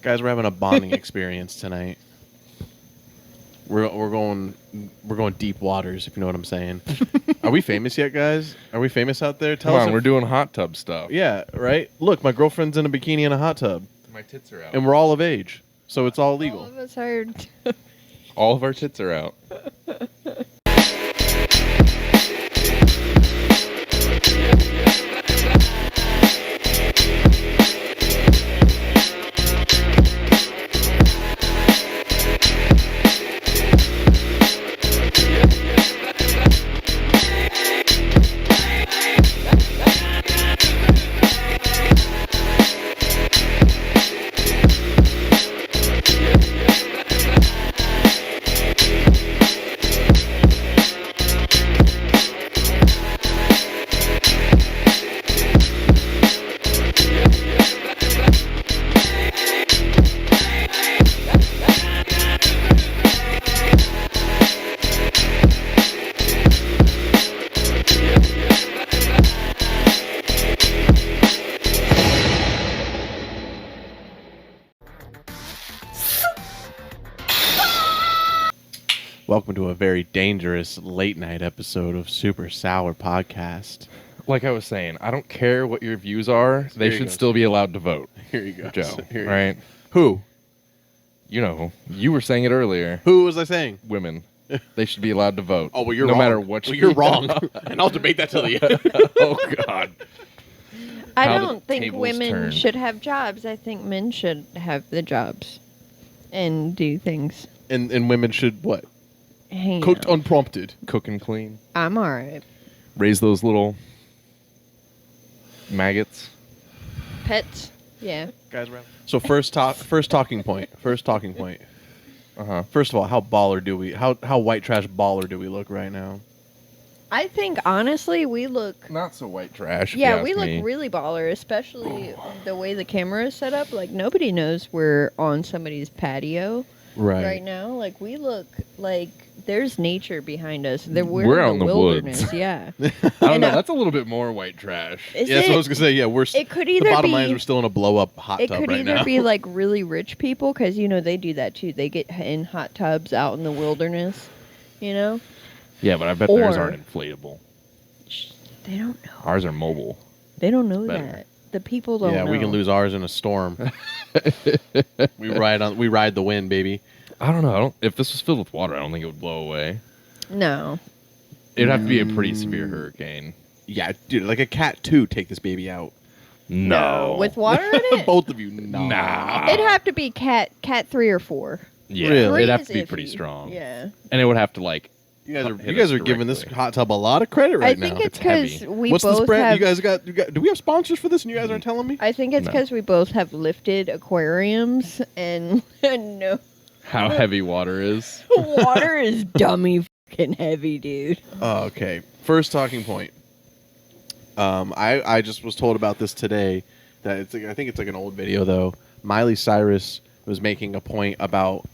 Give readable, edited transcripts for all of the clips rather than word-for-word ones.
Guys, we're having a bonding experience tonight. We're going deep waters, if you know what I'm saying. Are we famous yet, guys? Are we famous out there? Come on, we're doing hot tub stuff. Yeah, right? Look, my girlfriend's in a bikini in a hot tub. My tits are out. And we're all of age, so it's all legal. All of us are. All of our tits are out. Welcome to a very dangerous late night episode of SuperSour Podcast. Like I was saying, I don't care what your views are. They should still be allowed to vote. Here you go, Joe. Here you right? go. Who? You know, you were saying it earlier. Who was I saying? Women. They should be allowed to vote. Oh, well, you're no wrong. matter what. You're wrong. And I'll debate that till the end. Oh, God. I How don't the think tables women turned. should have jobs. I think men should have the jobs and do things. And women should what? Hang Cooked out. unprompted. Cook and clean. I'm all right. Raise those little maggots. Pets, yeah. Guys, so first talking point. Uh-huh. First of all, how white trash baller do we look right now? I think honestly we look. Not so white trash. if Yeah, you we ask look me. really baller, especially the way the camera is set up. Like nobody knows we're on somebody's patio right now. Like we look like there's nature behind us. We're out in in the wilderness. woods. Yeah. I don't And, know. That's a little bit more white trash. Is Yeah, that's what I it- was gonna say. Yeah, It could the either bottom be. line is we're still in a blow up hot It tub could right either now. be like really rich people because they do that too. They get in hot tubs out in the wilderness, you know. Yeah, but I bet theirs Or- aren't inflatable. They don't know. Ours are mobile. They don't know Better. that. The people don't Yeah, know. we can lose ours in a storm. we ride the wind, baby. I don't know. If this was filled with water, I don't think it would blow away. No. It'd have to be a pretty severe hurricane. Yeah, dude, like a Cat 2, take this baby out. No. With water in it? Both of you, no. Nah. It'd have to be cat 3 or 4. Yeah, Really? it'd have Three to be is pretty iffy. strong. Yeah. And it would have to, like, You hit guys us are giving this directly. hot tub a lot of credit right I think now. it's It's heavy. because we What's both the spread? have. You guys got? Do we have sponsors for this? And you guys aren't telling me? I think it's No. because we both have lifted aquariums and no how heavy water is. water is dummy fucking heavy, dude. Oh, okay. First talking point. I just was told about this today. That it's I think it's like an old video though. Miley Cyrus was making a point about.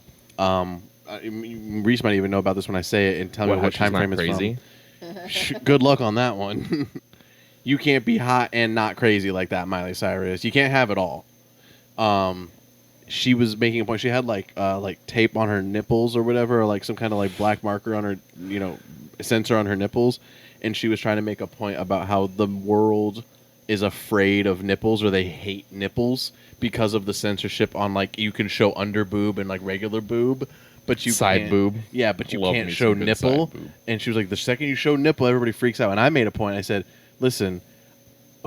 Reese might even know about this when I say it and tell me How what she's time not frame it's crazy? from. Good luck on that one. You can't be hot and not crazy like that, Miley Cyrus. You can't have it all. She was making a point. She had like tape on her nipples or whatever, or like some kind of like black marker on her, sensor on her nipples, and she was trying to make a point about how the world is afraid of nipples or they hate nipples because of the censorship on like you can show under boob and like regular boob, but you Side can't, boob. Yeah, but you Love can't me show some good nipple. side boob. And she was like, the second you show nipple, everybody freaks out. And I made a point. I said, listen,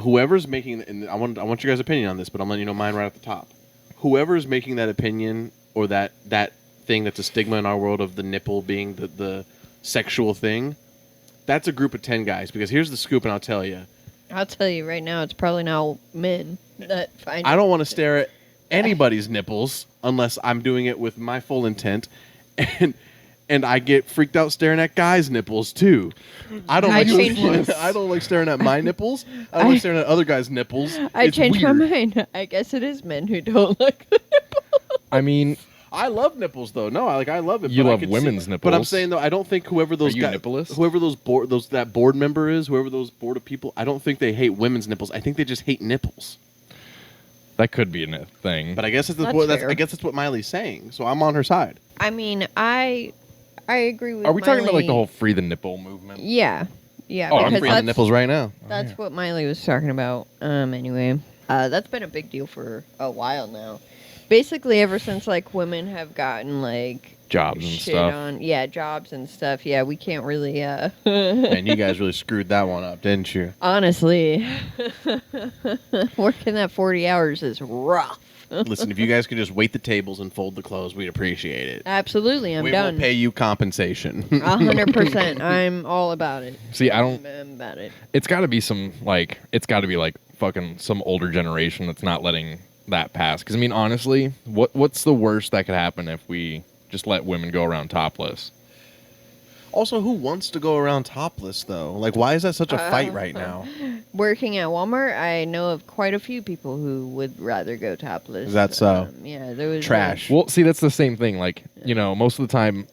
whoever's making, and I want you guys' opinion on this, but I'm letting you know mine right at the top. Whoever's making that opinion or that thing that's a stigma in our world of the nipple being the sexual thing, that's a group of 10 guys. Because here's the scoop, and I'll tell you. I'll tell you right now, it's probably now men that find. I don't want to stare at anybody's nipples unless I'm doing it with my full intent, and I get freaked out staring at guys' nipples too. I don't like staring at my nipples. I don't like staring at other guys' nipples. I It's changed my weird. mind. I guess it is men who don't like the nipple. I mean, I love nipples though. No, I love it. You but I love could women's But I'm nipples. saying though, I don't think whoever those Are you guys, nippleless? whoever that board member is, whoever those board of people, I don't think they hate women's nipples. I think they just hate nipples. That could be a thing. But I guess that's what Miley's saying. So I'm on her side. I mean, I agree with. Are we talking about like Miley. the whole free the nipple movement? Yeah. Yeah. Oh, I'm because freeing the nipples right now. That's what Miley was talking about. Anyway, that's been a big deal for a while now. Basically, ever since like women have gotten like jobs and shit stuff. Jobs and stuff. Yeah, we can't really. And you guys really screwed that one up, didn't you? Honestly, working that 40 hours is rough. Listen, if you guys could just wait the tables and fold the clothes, we'd appreciate it. Absolutely, I'm we done. will pay you compensation. 100%. I'm all about it. See, I don't. I'm about it. It's got to be fucking some older generation that's not letting that pass. Because I mean, honestly, what's the worst that could happen if we just let women go around topless? Also, who wants to go around topless, though? Like, why is that such a fight right now? Working at Walmart, I know of quite a few people who would rather go topless. Is that so? Yeah, there was Trash. Well, see, that's the same thing. Like, most of the time,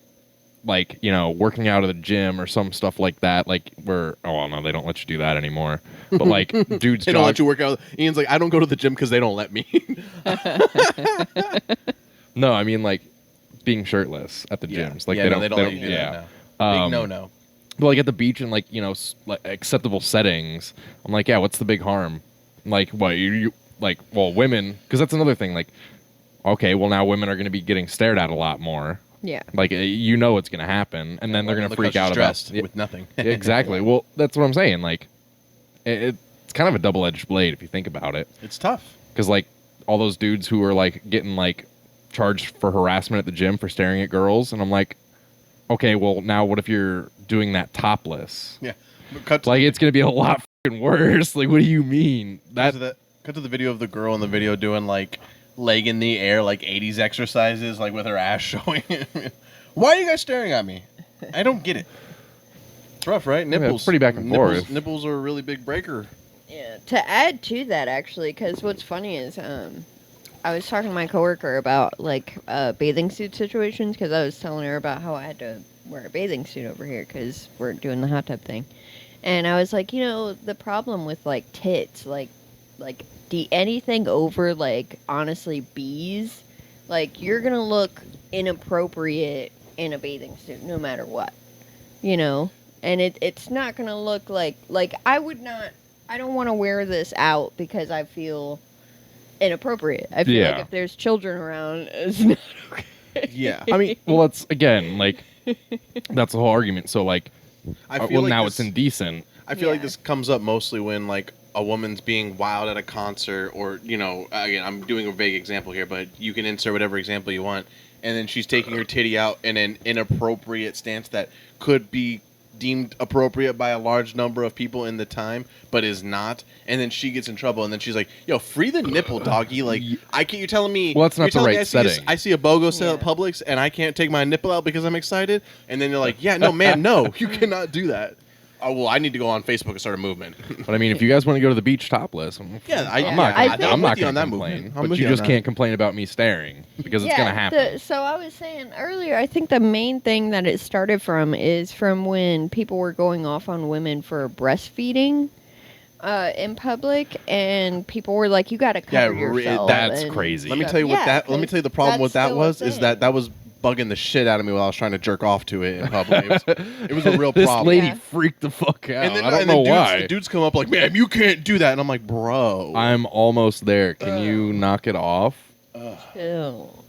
like, working out at the gym or some stuff like that, like, no, they don't let you do that anymore. But, like, dudes They don't let you work out. Ian's like, I don't go to the gym because they don't let me. No, I mean, like, being shirtless at the gyms. Like, they don't let you do that now. Big no. But like at the beach and like acceptable settings, I'm like, yeah, what's the big harm? Like, what you like? Well, women, because that's another thing. Like, okay, well now women are going to be getting stared at a lot more. Yeah. Like what's going to happen, and then they're going to freak out about with nothing. Exactly. Well, that's what I'm saying. Like, it's kind of a double-edged blade if you think about it. It's tough because like all those dudes who are like getting like charged for harassment at the gym for staring at girls, and I'm like, okay, well now what if you're doing that topless? Yeah, it's going to be a lot fucking worse. Like, what do you mean? Cut to the video of the girl in the video doing like leg in the air, like 80s exercises, like with her ass showing. Why are you guys staring at me? I don't get it. It's rough, right? Nipples. Yeah, it's pretty back and forth. Nipples are a really big breaker. Yeah. To add to that, actually, because what's funny is I was talking to my coworker about like bathing suit situations because I was telling her about how I had to wear a bathing suit over here because we're doing the hot tub thing, and I was like, the problem with like tits, like anything over like honestly B's, like you're gonna look inappropriate in a bathing suit no matter what, and it's not gonna look like I don't want to wear this out because I feel inappropriate. I feel like if there's children around, it's not okay. Yeah. I mean, well, that's again like that's the whole argument. So like, it's indecent. I feel like this comes up mostly when like a woman's being wild at a concert, or again, I'm doing a vague example here, but you can insert whatever example you want, and then she's taking her titty out in an inappropriate stance that could be deemed appropriate by a large number of people in the time, but is not, and then she gets in trouble, and then she's like, "Yo, free the nipple, doggy!" Like, you're telling me, well, that's not the right setting. I see a BOGO sale at Publix, and I can't take my nipple out because I'm excited, and then you're like, "Yeah, no, man, no, you cannot do that." Oh well, I need to go on Facebook and start a movement. But I mean, if you guys want to go to the beach topless, I'm not going to complain. But you just can't complain about me staring because it's going to happen. So I was saying earlier, I think the main thing that it started from is from when people were going off on women for breastfeeding in public, and people were like, "You got to cover yourself." That's crazy. Let me tell you Let me tell you the problem with that was that was bugging the shit out of me while I was trying to jerk off to it in public. It was a real problem. This lady freaked the fuck out. And then, I don't know why. The dudes come up like, "Man, you can't do that," and I'm like, "Bro, I'm almost there. Can you knock it off?" Chill.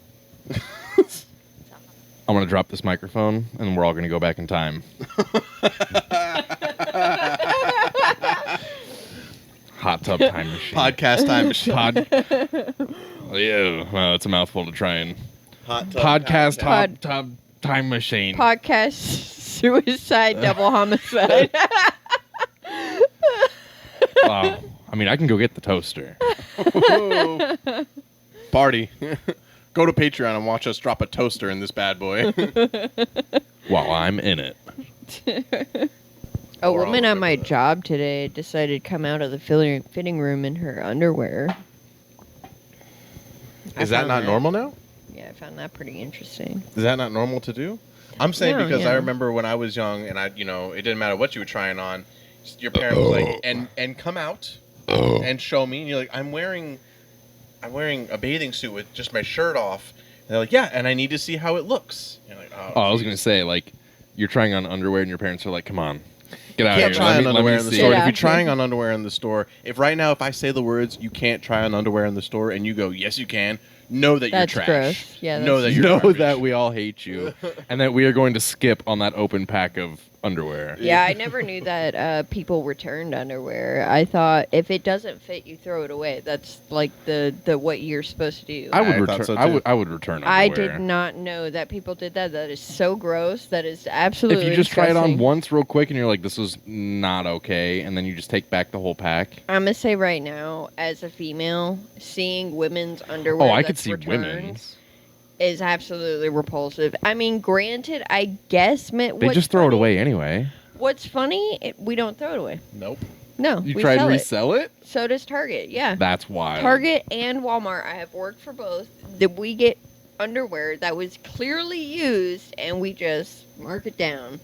I'm gonna drop this microphone, and we're all gonna go back in time. Hot tub time machine. Podcast time machine. Yeah, well, it's a mouthful to try and. Podcast time machine. Podcast suicide double homicide. Wow. I mean, I can go get the toaster. Party. Go to Patreon and watch us drop a toaster in this bad boy. While I'm in it. A woman on my job today decided to come out of the fitting room in her underwear. Is that not normal now? Yeah, I found that pretty interesting. Is that not normal to do? I'm saying because I remember when I was young and it didn't matter what you were trying on, your parents was like, and come out and show me. And you're like, I'm wearing I'm wearing a bathing suit with just my shirt off. And they're like, yeah, and I need to see how it looks. And you're like, Oh, I was gonna say, like, you're trying on underwear and your parents are like, come on, get out You of can't here. try on underwear in the store. Get If out you're here. trying on underwear in the store, if I say the words, you can't try on underwear in the store, and you go, yes, you can, know that That's you're trash. gross. Yeah, know that that's- you're Know garbage. that we all hate you, and that we are going to skip on that open pack of underwear. Yeah, I never knew that people returned underwear. I thought if it doesn't fit, you throw it away. That's like the what you're supposed to do. I would I thought return. so, I too. would. I would return underwear. I did not know that people did that. That is so gross. That is absolutely. If you just try it on disgusting. once real quick and you're like, this is not okay, and then you just take back the whole pack. I'm gonna say right now, as a female, seeing women's underwear Oh, I could that's see returned women's. is absolutely repulsive. I mean, granted, I guess They just throw it away anyway. What's funny, we don't throw it away. Nope. No, You we tried to sell it. resell it? So does Target. Yeah. That's wild. Target and Walmart. I have worked for both. That we get underwear that was clearly used, and we just mark it down.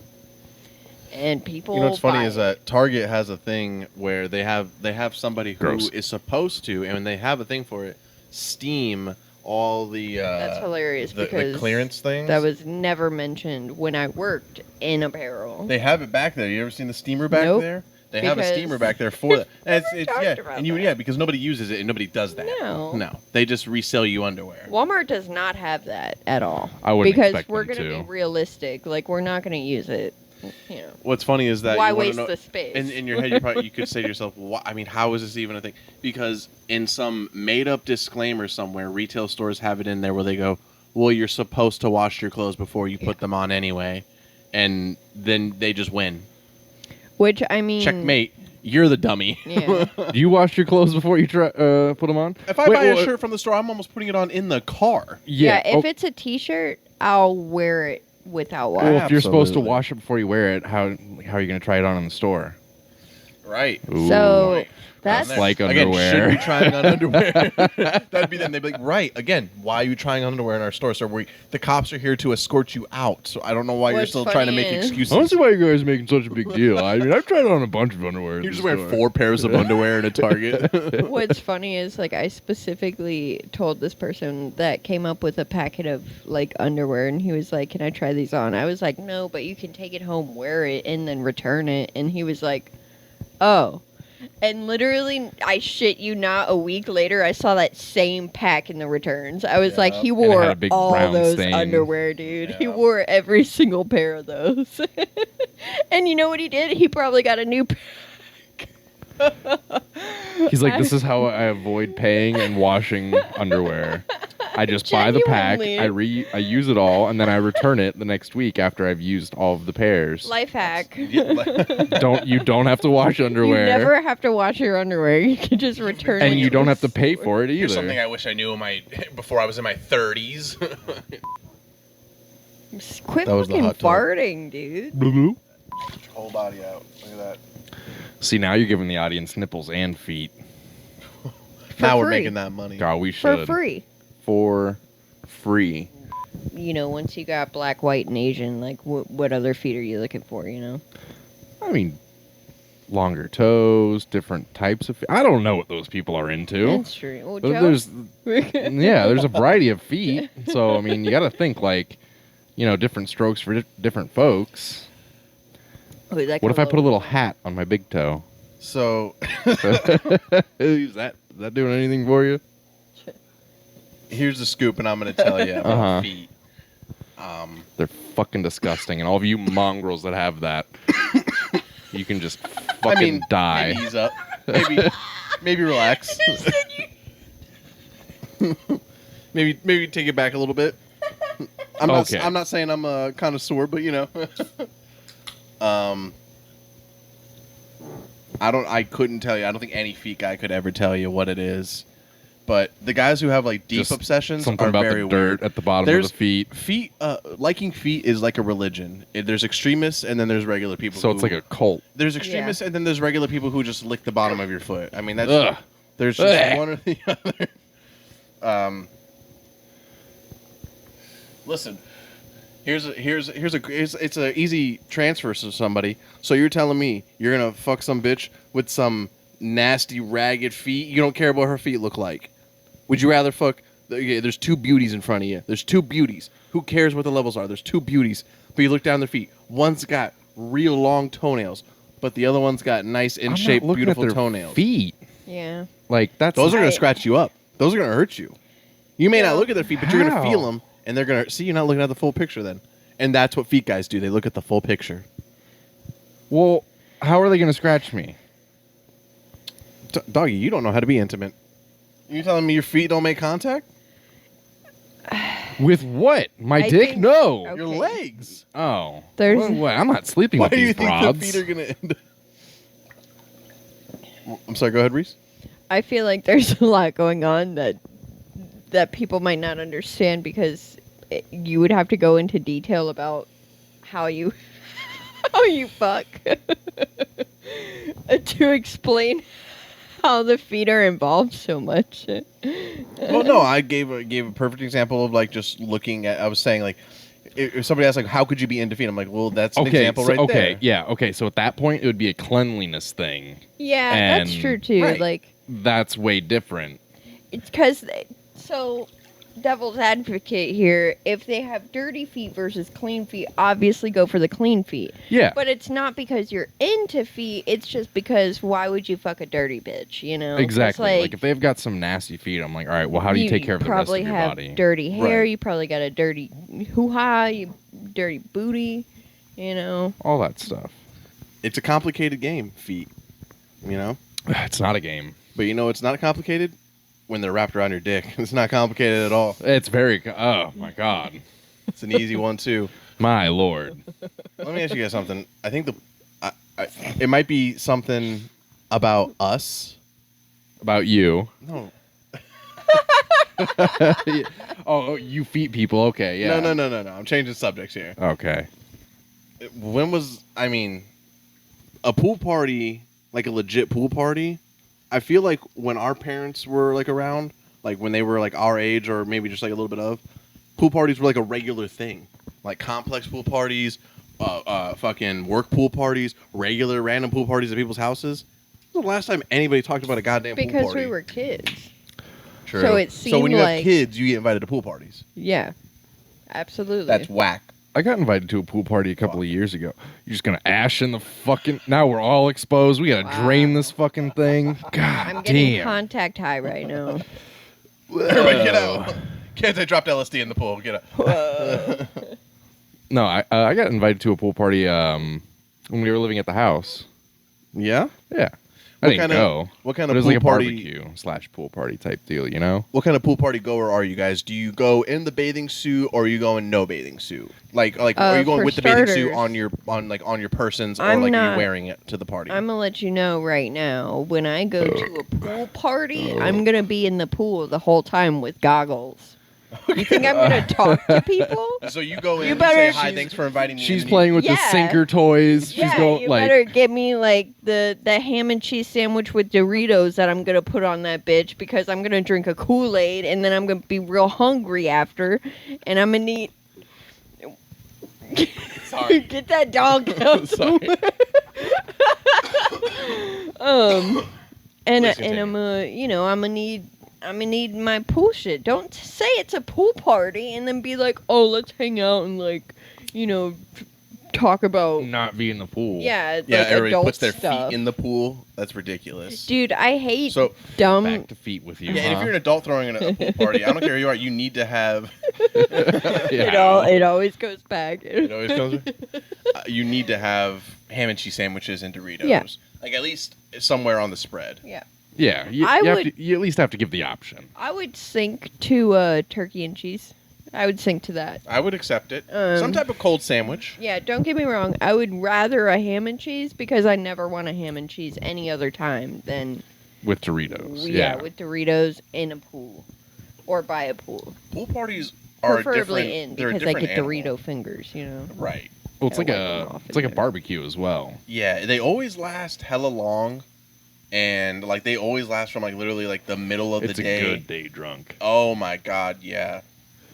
And people. You know what's funny buy is it. that Target has a thing where they have somebody who Gross. is supposed to, and they have a thing for it, steam all the That's hilarious the because clearance things. that was never mentioned when I worked in apparel. They have it back there. You ever seen the steamer back Nope. there? They have a Because- steamer back there for that. And Never it's talked yeah, about and you that. yeah because nobody uses it and nobody does that. No. They just resell you underwear. Walmart does not have that at all. I wouldn't because expect we're them gonna to. be realistic. Like we're not gonna use it. You know. What's funny is that Why you wanna waste know, the space? in your head you could say to yourself, I mean, how is this even a thing? Because in some made up disclaimer somewhere, retail stores have it in there where they go, well, you're supposed to wash your clothes before you put them on anyway, and then they just win. Which I mean, Checkmate. You're the dummy. Yeah. Do you wash your clothes before you put them on? If I buy a shirt from the store, I'm almost putting it on in the car. Yeah, if oh, it's a T-shirt, I'll wear it without well, washing. if you're supposed to Absolutely. wash it before you wear it, how are you going to try it on in the store? Right. Ooh. So Right. that's Down there. like Again, underwear. should be trying on underwear. That'd be them. They'd be like, right. Again, why are you trying on underwear in our store? So the cops are here to escort you out. So I don't know why you're What's still trying to funny make is- excuses. I don't see why you guys are making such a big deal. I mean, I've tried on a bunch of underwear. at You're the just wearing store. 4 pairs of underwear in a Target. What's funny is like I specifically told this person that came up with a packet of like underwear, and he was like, "Can I try these on?" I was like, "No, but you can take it home, wear it, and then return it." And he was like, "Oh." And literally, I shit you not, a week later, I saw that same pack in the returns. I was like, Yeah. he And it had wore a big all brown those stain. underwear, dude. He Yeah. wore every single pair of those. And you know what he did? He probably got a new pack. He's like, this is how I avoid paying and washing underwear. I just buy the pack, Genuinely. I use it all, and then I return it the next week after I've used all of the pairs. Life hack. You don't have to wash underwear, You never have to wash your underwear. You can just return it. and you don't have to pay for it either. Here's something I wish I knew before I was in my 30s. Quit That was the fucking hot tub. farting, dude. Blue, blue. Whole body out. Look at that. See, now you're giving the audience nipples and feet. Now we're free. making that money. God, we For should. free. For free. You know, once you got black, white, and Asian, like, what other feet are you looking for, you know? I mean, longer toes, different types of feet. I don't know what those people are into. That's true. Well, But Joe? there's a variety of feet. So I mean, you got to think like, different strokes for different folks. Ooh, that What if got I put a little hat on my big toe? So Is that doing anything for you? here's the scoop, and I'm going to tell you about Uh-huh. feet. They're fucking disgusting, and all of you mongrels that have that, you can just fucking die. Maybe ease up. Maybe relax. maybe take it back a little bit. I'm Okay. not saying I'm a connoisseur, but I couldn't tell you. I don't think any feet guy could ever tell you what it is. But the guys who have like deep Just obsessions Something are about very the weird. dirt at the bottom There's of the feet. Feet, liking feet is like a religion. There's extremists and then there's regular people. So it's like a cult. There's extremists and then there's regular people who just lick the bottom of your foot. I mean, that's Ugh. there's just Ugh. one or the other. Listen, it's a easy transfer to somebody. So you're telling me you're gonna fuck some bitch with some nasty ragged feet? You don't care what her feet look like? Would you rather fuck? Okay, there's two beauties in front of you. There's two beauties. Who cares what the levels are? There's two beauties. But you look down their feet. One's got real long toenails, but the other one's got nice in shape, beautiful toenails. Feet. Yeah. Like that's Those are gonna scratch you up. Those are gonna hurt you. You may not look at their feet, but you're gonna feel them, and they're gonna see. You're not looking at the full picture then, and that's what feet guys do. They look at the full picture. Well, how are they gonna scratch me? Doggy, you don't know how to be intimate. You telling me your feet don't make contact? With what? My I dick? think- No. Okay. Your legs. Oh. There's- What? I'm not sleeping Why with do you these think broads. the feet are gonna end? I'm sorry. Go ahead, Reese. I feel like there's a lot going on that people might not understand because you would have to go into detail about how you how you fuck to explain how the feet are involved so much. Well, no, I gave a perfect example of like just looking at. I was saying like, if somebody asks like, how could you be into feet? I'm like, well, that's an example right there. Okay, yeah, okay. So at that point, it would be a cleanliness thing. Yeah, that's And- true too. Right. Like That's way different. it's because so devil's advocate here. If they have dirty feet versus clean feet, obviously go for the clean feet. Yeah. But it's not because you're into feet. It's just because why would you fuck a dirty bitch? You know? 'Cause, Exactly. Like, if they've got some nasty feet, I'm like, all right, well, how do you take care of the rest of your have body? dirty hair. Right. You probably got a dirty hoo-ha. You dirty booty. You know? All that stuff. It's a complicated game, feet. You know, It's not a game. but you know it's not complicated when they're wrapped around your dick. It's not complicated at all. It's very. Oh my god. It's an easy one too. My lord. Let me ask you guys something. I think it might be something about us. About you. No, Oh, you feet people. Okay. Yeah. no. I'm changing subjects here. Okay. When was a pool party, like a legit pool party? I feel like when our parents were like around, like when they were like our age or maybe just like a little bit of, pool parties were like a regular thing. Like complex pool parties, fucking work pool parties, regular random pool parties at people's houses. When was the last time anybody talked about a goddamn pool Because party? we were kids. True. So it So when seemed you have like- kids, you get invited to pool parties. Yeah. Absolutely. That's whack. I got invited to a pool party a couple of years ago. You're just gonna ash in the fucking. Now we're all exposed. We gotta drain this fucking thing. God I'm getting damn. contact high right now. Everybody get out. Kids, I dropped LSD in the pool. Get out. No, I got invited to a pool party when we were living at the house. Yeah? Yeah. I didn't go. What kind But of it was pool like a party? barbecue / pool party type deal, you know? What kind of pool party goer are you guys? Do you go in the bathing suit or are you going no bathing suit? Like are you going for with the bathing suit starters, on your persons or I'm like are not- you wearing it to the party? I'm gonna let you know right now. When I go to a pool party, I'm gonna be in the pool the whole time with goggles. You think I'm gonna talk to people? So you go in You and better- say hi, thanks for inviting me. She's and playing with the Yeah. sinker toys. She's Yeah, going you like better get me like the ham and cheese sandwich with Doritos that I'm gonna put on that bitch because I'm gonna drink a Kool-Aid and then I'm gonna be real hungry after, and I'm gonna need. Sorry. Get that dog out. Sorry. And Please and I'm continue. I'm gonna need my pool shit. Don't say it's a pool party and then be like, oh, let's hang out and like, talk about not be in the pool. yeah, Yeah, like everybody adult puts their stuff. feet in the pool. That's ridiculous. Dude, I hate So, dumb. Back to feet with you. Yeah, and if huh? you're an adult throwing in a pool party, I don't care who you are, you need to have Yeah. It always goes back. it always comes you need to have ham and cheese sandwiches and Doritos. Yeah. Like at least somewhere on the spread. Yeah, Yeah, you at least have to give the option. I would sink to turkey and cheese. I would sink to that. I would accept it. Um, Some type of cold sandwich. Yeah, don't get me wrong. I would rather a ham and cheese because I never want a ham and cheese any other time than With Doritos. with Doritos in a pool or by a pool. Pool parties are Preferably different. in they're a because I different get animal. Dorito fingers, Right. Well, it's I like wipe them a off it's like a in there. barbecue as well. Yeah, they always last hella long, and like they always last from like literally like the middle of It's the a day. good day drunk. Oh my god, yeah.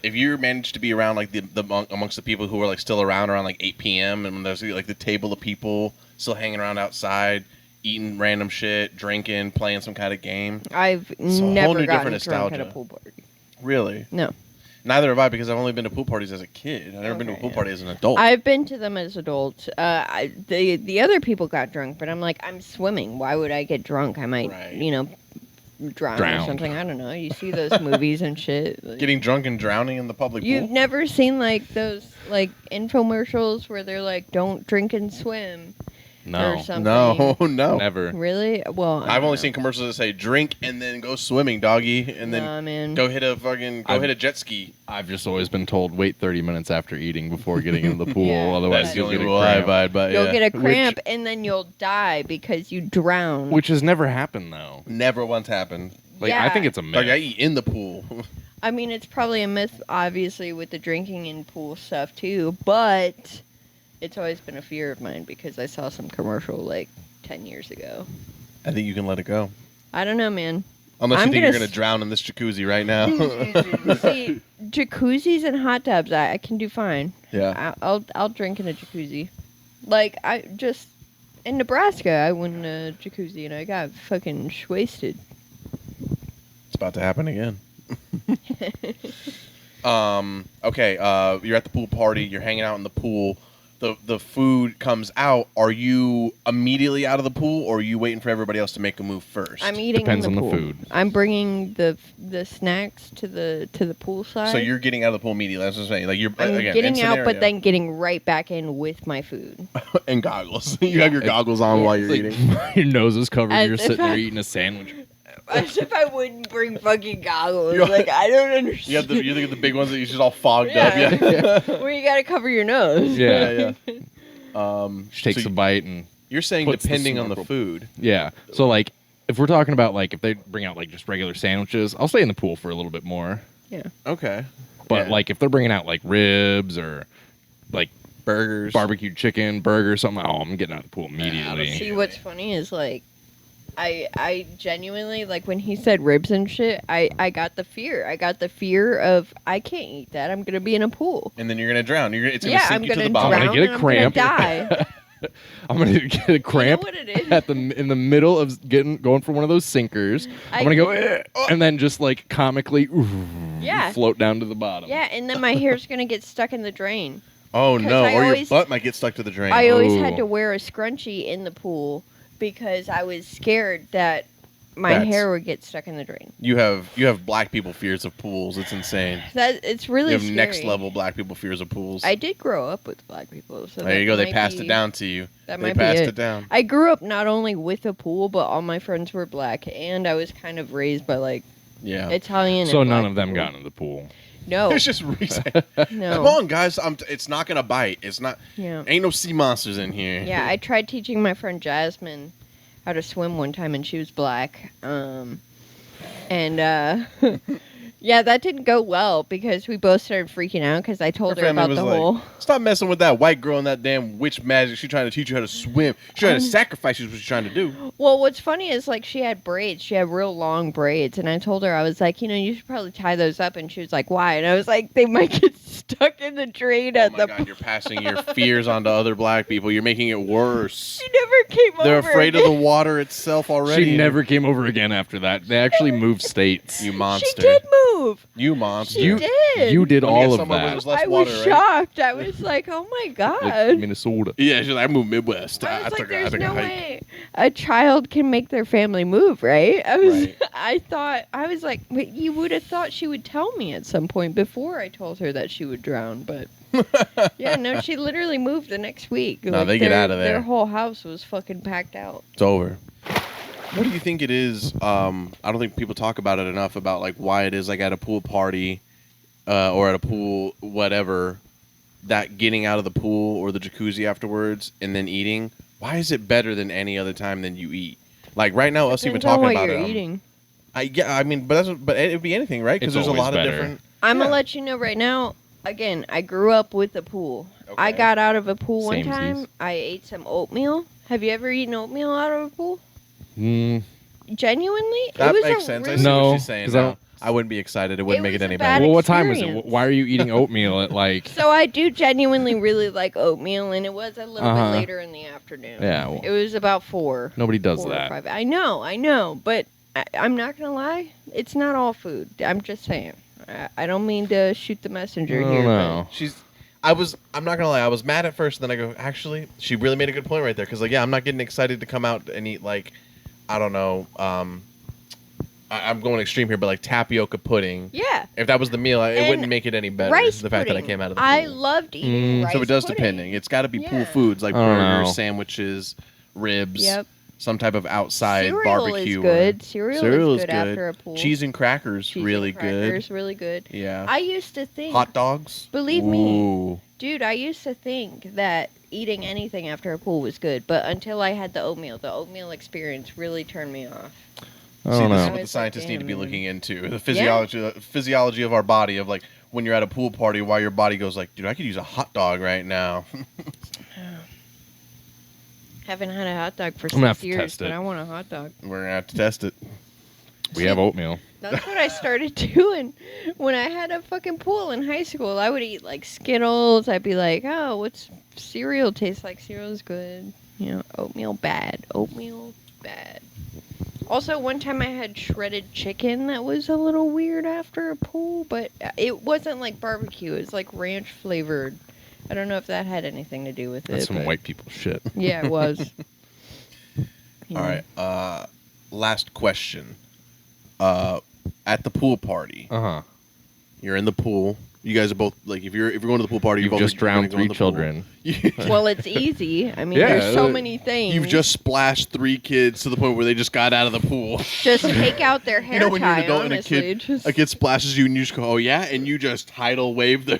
If you manage to be around like the amongst the people who are like still around like 8 p.m. and there's like the table of people still hanging around outside, eating random shit, drinking, playing some kind of game. I've a whole never new gotten different drunk at a nostalgia. pool party. Really? No. Neither have I, because I've only been to pool parties as a kid. I've never been to a Okay, pool yeah. party as an adult. I've been to them as adults. The other people got drunk, but I'm like, I'm swimming. Why would I get drunk? I might, Right. drown or something. I don't know. You see those movies and shit. Like, Getting drunk and drowning in the public you've pool? never seen like those like infomercials where they're like, "Don't drink and swim" or No. something. No. Never. Really? Well, I I've don't only know. seen commercials that say drink and then go swimming, doggy, and then Nah, man. go hit a jet ski. I've just always been told wait 30 minutes after eating before getting into the pool. Yeah, Otherwise, That's the you'll only get a rule I cramp. abide by. You'll Yeah. get a cramp and then you'll die because you drown. Which has never happened though. Never once happened. Like Yeah. I think it's a myth. Like I eat in the pool. I mean, it's probably a myth, obviously, with the drinking and pool stuff too, but it's always been a fear of mine because I saw some commercial like 10 years ago. I think you can let it go. I don't know, man. Unless I'm you think gonna you're going to drown in this jacuzzi right now. See, jacuzzis and hot tubs, I can do fine. Yeah. I'll drink in a jacuzzi. Like, I just, in Nebraska, I went in a jacuzzi and I got fucking wasted. It's about to happen again. Okay, you're at the pool party, you're hanging out in the pool. The food comes out. Are you immediately out of the pool, or are you waiting for everybody else to make a move first? I'm eating Depends in the on the pool. food. I'm bringing the snacks to the pool side. So you're getting out of the pool immediately. That's what I'm saying. Like you're I'm again, getting in out, scenario. but then getting right back in with my food. and goggles. You have your goggles on Yeah. while you're Like, eating. your nose is covered. As You're if sitting there I- eating a sandwich. As if I wouldn't bring fucking goggles. You're- Like, I don't understand. You have the big ones that you just all fogged Yeah. up. Yeah. Where you gotta cover your nose. Yeah. She Takes a bite and You're saying puts the depending on the snorkel- food. yeah. So like, if we're talking about like if they bring out like just regular sandwiches, I'll stay in the pool for a little bit more. Okay. But Yeah. like if they're bringing out like ribs or like burgers, barbecued chicken, burger, something, oh, I'm getting out of the pool immediately. See, what's funny is like, I genuinely, like, when he said ribs and shit, I got the fear. I got the fear of, I can't eat that. I'm gonna be in a pool. and then you're gonna drown. It's gonna Yeah, sink I'm you to gonna the bottom. drown. I'm gonna get a and I'm cramp. die. I'm gonna get a cramp what it is? in the middle of going for one of those sinkers. I'm gonna go and then just like comically Yeah. float down to the bottom. Yeah, and then my hair's gonna get stuck in the drain. Oh 'Cause no! I Or always- your butt might get stuck to the drain. I always Ooh. had to wear a scrunchie in the pool because I was scared that my That's- hair would get stuck in the drain. You have black people fears of pools. It's insane. That it's really You have scary. next level black people fears of pools. I did grow up with black people, so there that you go. They might passed be- it down to you. That They might be passed it. it down. I grew up not only with a pool, but all my friends were black, and I was kind of raised by like Yeah. Italian. So and none black of them people. got into the pool. No, It's just Reese. no. Come on, guys. It's not gonna bite. It's not. Yeah, Ain't no sea monsters in here. yeah. I tried teaching my friend Jasmine how to swim one time, and she was black. Yeah, that didn't go well because we both started freaking out because I told Her her family about was the like, whole. Stop messing with that white girl and that damn witch magic. She's trying to teach you how to swim. She's trying to sacrifice you. Is what she's trying to do. Well, what's funny is like she had braids. She had real long braids, and I told her I was like, you should probably tie those up, and she was like, why? And I was like, they might get stuck in the drain Oh at my the. God! You're passing your fears onto other black people. You're making it worse. She never came over. They're afraid of again. the water itself already. She never came over again after that. They actually moved states. You monster. She did move. You monster. She did. You did Let me all get of somewhere where that. there's less I water, was right? shocked. I was like, oh my Like god. Minnesota. Yeah, she's like, I moved Midwest. I was like, I there's took a no hike. way a child can make their family move, right? I was, Right. I was like, wait, you would have thought she would tell me at some point before I told her that she would drown, but yeah, no, she literally moved the next week. No, they get out of there. Their whole house was fucking packed out. It's over. What do you think it is? I don't think people talk about it enough about like why it is like at a pool party or at a pool, whatever, that getting out of the pool or the jacuzzi afterwards and then eating. Why is it better than any other time than you eat? Like right now, us even Depends on talking what about you're it. eating. But it'd be anything, right? Because It's there's a always lot better. of different. I'm Yeah. gonna let you know right now. Again, I grew up with a pool. I Okay. got out of a pool one Samesies. time. I ate some oatmeal. Have you ever eaten oatmeal out of a pool? Mm, Genuinely, That it was makes a sense. I really see what no, she's saying because I now. don't I wouldn't be excited. It wouldn't make was it a any bad better. Well, what time is it? experience. Why are you eating oatmeal at like? So I do genuinely really like oatmeal, and it was a little bit later in the afternoon. Yeah, well, It was about 4. nobody does 4 or that. 5. I know, but I'm not gonna lie. It's not all food. I'm just saying. I don't mean to shoot the messenger here. No. I'm not gonna lie. I was mad at first, and then I go, actually, she really made a good point right there. Because like, yeah, I'm not getting excited to come out and eat like, I don't know, I'm going extreme here, but like tapioca pudding. But yeah, If that was the meal, it And wouldn't make it any better. rice The fact that I pudding. came out of the pool. I loved eating rice So it does pudding. depending. It's got to be pool Yeah. foods like I don't burgers, know. sandwiches, ribs. Yep. Some type of outside Cereal barbecue. is good. Cereal is good after a pool. Cheese and crackers, Cheese really and crackers, good. really good. Yeah. I used to think, Hot dogs. believe me, Ooh. dude, I used to think that eating anything after a pool was good, but until I had the oatmeal experience really turned me off. I See, don't this is know. what I the was scientists like, need to be damn, looking into. The physiology of our body, of like when you're at a pool party, why your body goes like, dude, I could use a hot dog right now. Haven't had a hot dog for gonna have 6 to years, test but it. I want a hot dog. We're gonna have to test it. We have oatmeal. That's what I started doing when I had a fucking pool in high school. I would eat like Skittles. I'd be like, oh, what's cereal taste like? Cereal's good. You know, oatmeal bad. Oatmeal bad. Also, one time I had shredded chicken that was a little weird after a pool, but it wasn't like barbecue. It was like ranch flavored. I don't know if that had anything to do with That's it. some but- white people shit. Yeah, it was. You All know. right. Last question. At the pool party, you're in the pool. You guys are both like, if you're going to the pool party, You've both just drowned gonna go in 3 the children. pool. Well, it's easy. I mean, Yeah, there's so many things. You've just splashed 3 kids to the point where they just got out of the pool. just take out their hair You know when you're an tie, adult and honestly. a kid splashes you and you just go, oh yeah, and you just tidal wave the.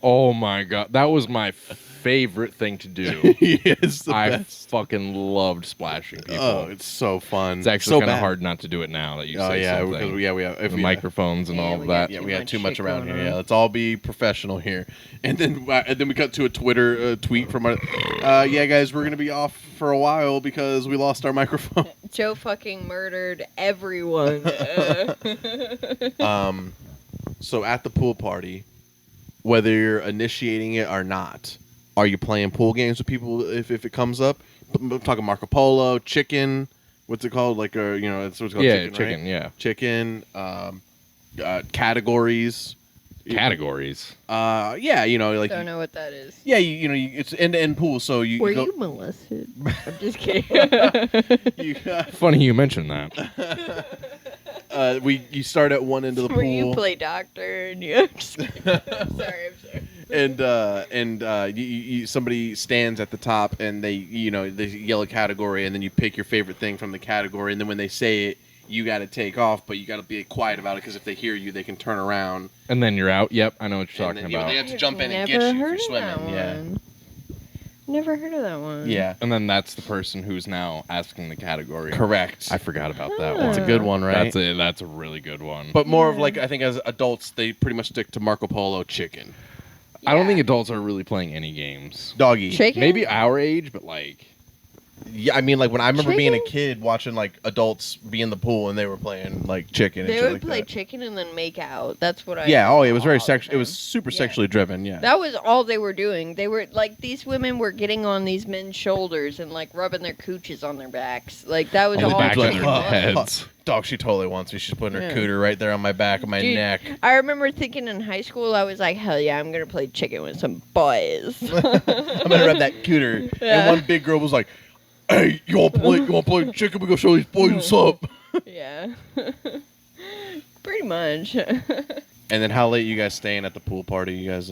Oh my god, that was my favorite thing to do. It's the I best. fucking loved splashing people. Oh, it's so fun. It's actually so kind of bad. hard not to do it now that you Oh say yeah, something. because we have the microphones and Yeah, all we of got- that. Yeah, Too we got much too much shit around going here. on. Yeah, let's all be professional here. And then we cut to a Twitter tweet from our. Yeah, guys, we're gonna be off for a while because we lost our microphone. Joe fucking murdered everyone. So at the pool party, whether you're initiating it or not, are you playing pool games with people if it comes up? I'm talking Marco Polo, chicken. What's it called? Like it's what's called Yeah, chicken, chicken, right? yeah. Chicken. Categories. Categories. Yeah, like Don't know what that is. yeah, it's end-to-end pool. So you Were go, you molested? I'm just kidding. you, Funny you mentioned that. you start at one end of the Where pool. you play doctor and you. I'm just kidding. I'm sorry. and somebody stands at the top and they yell a category and then you pick your favorite thing from the category and then when they say it you got to take off but you got to be quiet about it because if they hear you they can turn around And then you're out. Yep, I know what you're and talking then, about. they have to jump in and Never get you if heard you're of swimming. that one. Never heard of that one. Yeah, And then that's the person who's now asking the category. correct. I forgot about that Huh. one. That's a good one, right? That's a really good one. But more of Yeah. like I think as adults they pretty much stick to Marco Polo, chicken, I don't Yeah. think adults are really playing any games. doggy. Chicken? Maybe our age, but like Yeah, I mean, like when I remember being a Chicken? kid watching like adults be in the pool and they were playing like chicken. And They shit would like play that. chicken and then make out. That's what I. Yeah. Oh, it was very all the sexual. It was time. super Yeah. sexually driven. Yeah. That was all they were doing. They were like these women were getting on these men's shoulders and like rubbing their cooches on their backs. Like that was On the all. back they of their was. heads. Dog, she totally wants me. She's putting her Yeah. cooter right there on my back, on my Dude, neck. I remember thinking in high school, I was like, hell yeah, I'm gonna play chicken with some boys. I'm gonna rub that cooter. Yeah. And one big girl was like, "Hey, you want to play chicken? We gonna show these boys what's up." Yeah. Pretty much. And then how late you guys staying at the pool party? You guys,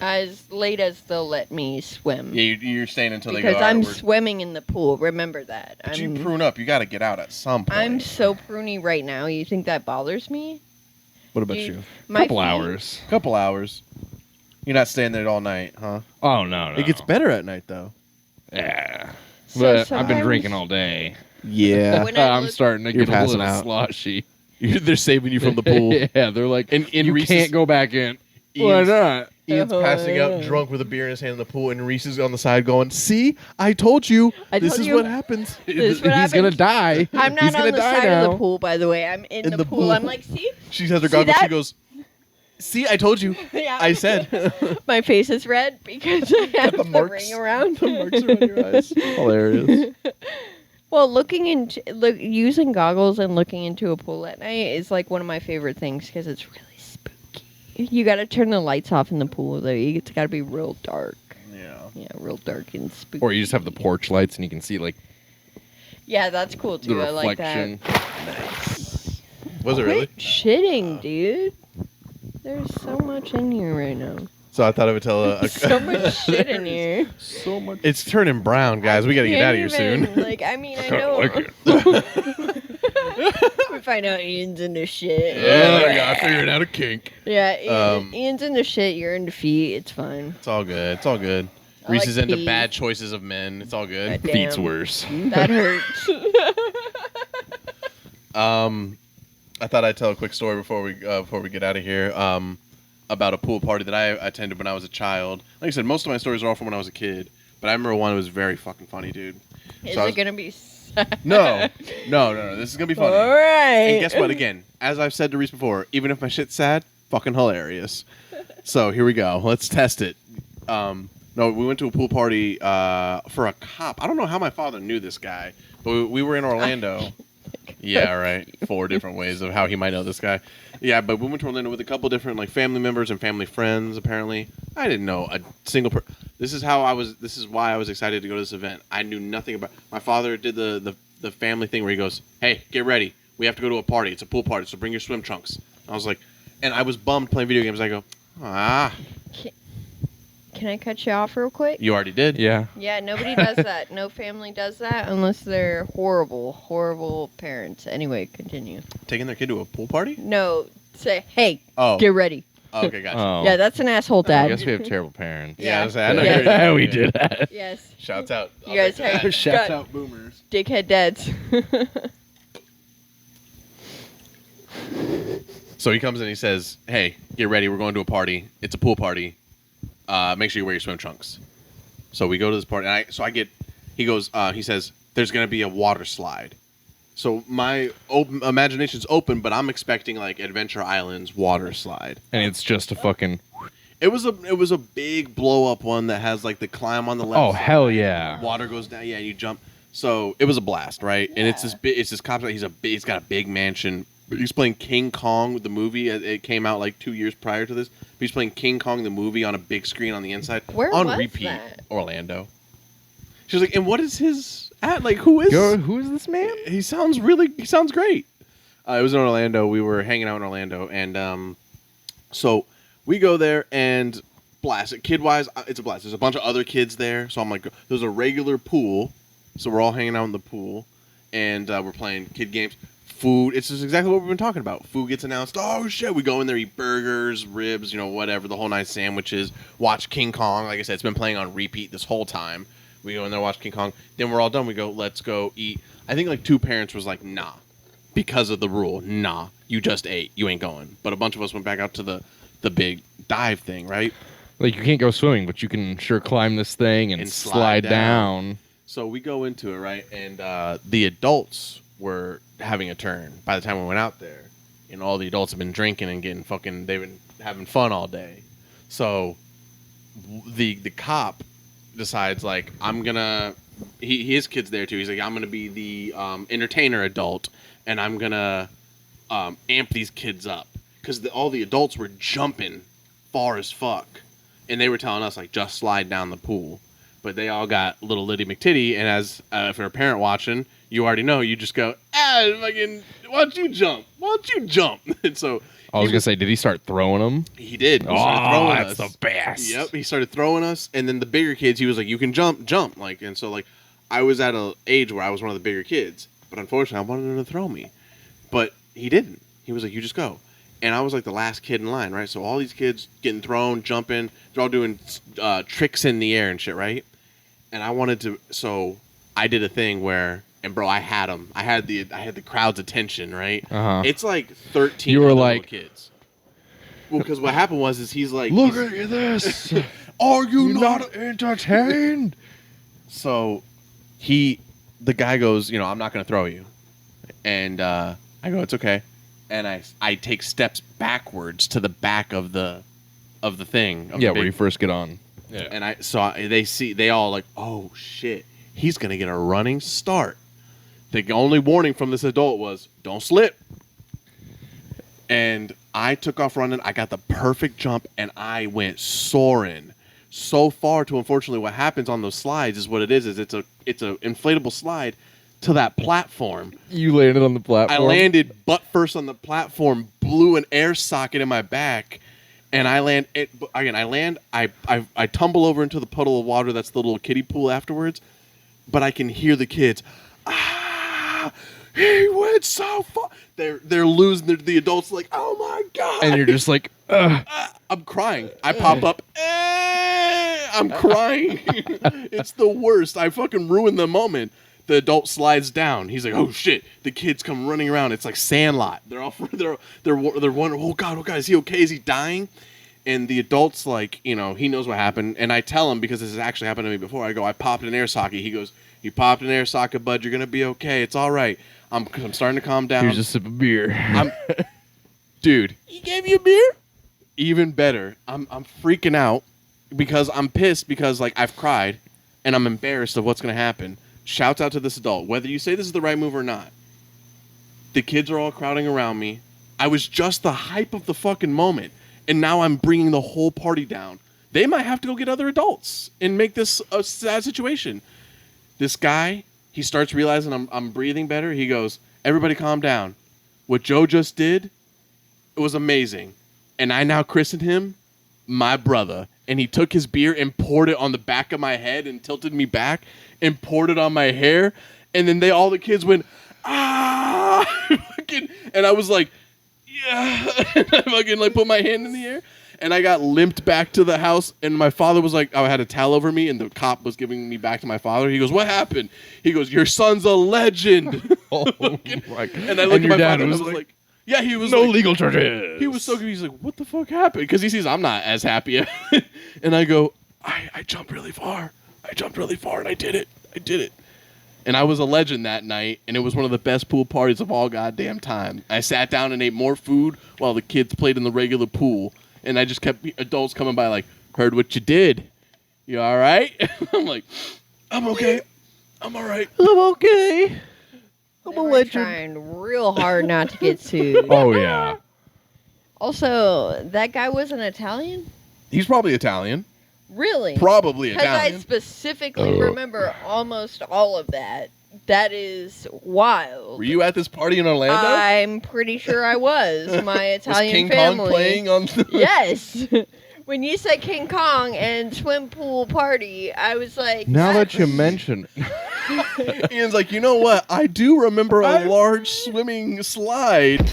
As late as they'll let me swim. yeah, you're staying until they Because go. I'm "All right, swimming in the pool. Remember that. but you prune up. You got to get out at some point. I'm so pruny right now. You think that bothers me? What about Dude, you? My Couple feet- hours. Couple hours. You're not staying there all night, huh? Oh no. It gets better at night though. Yeah. So But I've been sometimes- drinking all day. Yeah. When I I'm look- starting to You're get a passing little out. sloshy. They're saving you from the pool. Yeah, they're like, In you Reese's- can't go back in. Ian's, not? Ian's passing out drunk with a beer in his hand in the pool, and Reese is on the side going, "See, I told you. This is what happens." This is what He's gonna happens. die. I'm not He's on gonna the die side now. of the pool, by the way. I'm in the pool. I'm like, see? She has her See goggles. She that? goes, "See, I told you. Yeah. I said." My face is red because I have The the marks. ring around. The marks are on your eyes. Hilarious. Well, using goggles and looking into a pool at night is like one of my favorite things because it's really spooky. You got to turn the lights off in the pool though. It's got to be real dark. Yeah, real dark and spooky. Or you just have the porch lights and you can see like Yeah, that's cool the too. I like that. reflection. Nice. Was it really? Quit shitting, dude. There's so much in here right now. So I thought I would tell a So much shit in here. So much. It's turning brown, guys. We got to get out of here Can't soon. even, Like, I mean, I know. We find out Ian's into shit. Yeah, I figured out a kink. Yeah, Ian's into shit. You're into feet. It's fine. It's all good. It's all good. I Reese like is into peas. bad choices of men. It's all good. Damn. Feet's worse. That hurts. I thought I'd tell a quick story before we get out of here. About a pool party that I attended when I was a child. Like I said, most of my stories are all from when I was a kid, but I remember one that was very fucking funny, dude. Is So I it was- gonna be? No. This is gonna be funny. All right. And guess what? Again, as I've said to Reese before, even if my shit's sad, fucking hilarious. So here we go. Let's test it. No, we went to a pool party for a cop. I don't know how my father knew this guy, but we were in Orlando. Yeah, right. 4 different ways of how he might know this guy. Yeah, but we went to Orlando with a couple different like family members and family friends. Apparently, I didn't know a single person. This is why I was excited to go to this event. I knew nothing about. My father did the family thing where he goes, "Hey, get ready. We have to go to a party. It's a pool party, so bring your swim trunks." I was like, and I was bummed playing video games. I go, Can I cut you off real quick? you already did. Yeah. Yeah, nobody does that. No family does that unless they're horrible, horrible parents. Anyway, continue. Taking their kid to a pool party? No, say, hey, Oh, get ready. okay, gotcha. Oh. Yeah, that's an asshole I dad. guess we have terrible parents. Yeah, I was like, I Yeah. know you're- we did that. Yes, Shouts out. You guys I'll take have- that. Shouts out, boomers. dickhead dads. So he comes in, he says, "Hey, get ready. We're going to a party. It's a pool party. Make sure you wear your swim trunks." So we go to this party, and he says, "There's going to be a water slide." So my imagination's open, but I'm expecting like Adventure Island's water slide. And it's just a fucking. It was a big blow up one that has like the climb on the left. Oh, side. hell yeah. Water goes down, yeah, and you jump. So it was a blast, right? And it's this cop. He's got a big mansion. He's playing King Kong, the movie. It came out like 2 years prior to this. He's playing King Kong, the movie, on a big screen on the inside. Where on was repeat, that? Orlando. She was like, "And what is his at? Like, who is? Who is this man? He sounds great." It was in Orlando. We were hanging out in Orlando, and so we go there and blast it. Kid-wise, it's a blast. There's a bunch of other kids there, so I'm like, there's a regular pool, so we're all hanging out in the pool, and we're playing kid games. Food, it's just exactly what we've been talking about. Food gets announced. Oh shit, we go in there, eat burgers, ribs, whatever, the whole night, sandwiches. Watch King Kong. Like I said, it's been playing on repeat this whole time. We go in there, watch King Kong. Then we're all done. We go, let's go eat. I think like 2 parents was like, nah, because of the rule. Nah, you just ate. You ain't going. But a bunch of us went back out to the big dive thing, right? Like, you can't go swimming, but you can sure climb this thing and slide down. So we go into it, right? And the adults were having a turn by the time we went out there. All the adults have been drinking and they've been having fun all day. So the cop decides, like, his kid's there too. He's like, I'm gonna be the entertainer adult, and I'm gonna amp these kids up, because all the adults were jumping far as fuck, and they were telling us, like, just slide down the pool. But they all got little Liddy McTitty, and as if you're a parent watching, you already know, you just go, fucking, why don't you jump? Why don't you jump? And so I was going to say, did he start throwing them? he did. He started throwing that's us. the best. Yep, he started throwing us, and then the bigger kids, he was like, you can jump. Like, and so, like, I was at an age where I was one of the bigger kids, but unfortunately, I wanted him to throw me. But he didn't. He was like, you just go. And I was like the last kid in line, right? So all these kids getting thrown, jumping, they're all doing tricks in the air and shit, right? And I wanted to, so I did a thing where, and bro, I had them. I had the crowd's attention, right? Uh-huh. It's like 13 You were other like- little kids. Well, because what happened was he's like, Look at this. are you You're not entertained? So the guy goes, I'm not going to throw you. And I go, it's okay. And I take steps backwards to the back of the thing. Where you first get on. Yeah. And they all like, oh shit, he's going to get a running start. The only warning from this adult was, don't slip. And I took off running. I got the perfect jump, and I went soaring so far to, unfortunately, what happens on those slides is what it is it's a inflatable slide to that platform. You landed on the platform? I landed butt first on the platform, blew an air socket in my back, and I land. I tumble over into the puddle of water that's the little kiddie pool afterwards, but I can hear the kids, he went so far. They're losing. The adults like, oh my god. And you're just like, ugh. I'm crying. I pop up. I'm crying. It's the worst. I fucking ruined the moment. The adult slides down. He's like, oh shit. The kids come running around. It's like Sandlot. They're wondering, oh god, is he okay? Is he dying? And the adult's like, he knows what happened. And I tell him, because this has actually happened to me before, I go, I popped an air socket. He goes, you popped an air socket, bud. You're going to be okay. It's all right. I'm starting to calm down. Here's a sip of beer. Dude. He gave you a beer? Even better. I'm freaking out because I'm pissed because, like, I've cried and I'm embarrassed of what's going to happen. Shouts out to this adult. Whether you say this is the right move or not, the kids are all crowding around me. I was just the hype of the fucking moment. And now I'm bringing the whole party down. They might have to go get other adults and make this a sad situation. This guy, he starts realizing I'm breathing better. He goes, everybody calm down. What Joe just did, it was amazing. And I now christened him my brother. And he took his beer and poured it on the back of my head and tilted me back and poured it on my hair. And then all the kids went, ah! And I was like, yeah. And I fucking like put my hand in the air. And I got limped back to the house, and my father was like, I had a towel over me, and the cop was giving me back to my father. He goes, what happened? He goes, your son's a legend. Oh, my. And I looked at my father, and I was like, yeah, he was no like, legal charges. He was so confused. He's like, what the fuck happened? Because he sees I'm not as happy. And I go, I jumped really far. And I did it. And I was a legend that night, and it was one of the best pool parties of all goddamn time. I sat down and ate more food while the kids played in the regular pool. And I just kept adults coming by like, heard what you did. You all right? I'm like, I'm okay. I'm all right. I'm okay. I'm a legend. Trying real hard not to get sued. Oh, yeah. Also, that guy wasn't Italian? He's probably Italian. Really? Probably Because I Italian. specifically remember almost all of that. That is wild. Were you at this party in Orlando? I'm pretty sure I was. My Italian was King family. Kong playing on the... Yes. When you said King Kong and swim pool party, I was like... Now that you mention Ian's like, you know what? I do remember a large swimming slide.